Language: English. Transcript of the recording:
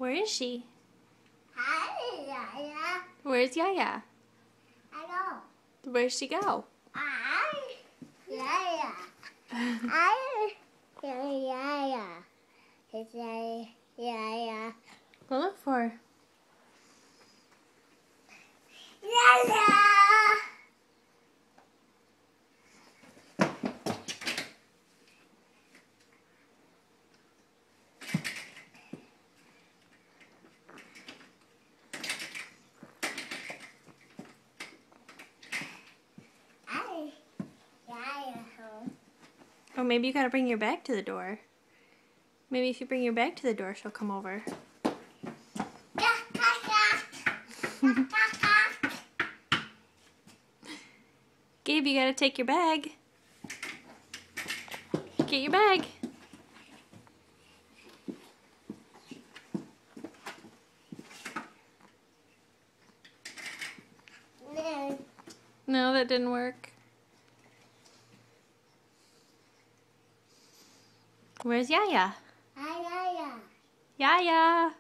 Where is she? Hi, Yaya. Where's Yaya? Hello. Where'd she go? Hi, Yaya. Hi, Yaya. It's Yaya. Go look for her. Yaya. Hi, Yaya. Oh, maybe you gotta bring your bag to the door. Maybe if you bring your bag to the door, she'll come over. Gabe, you gotta take your bag. Get your bag. No. No, that didn't work. Where's Yaya? Hi, Yaya. Yaya!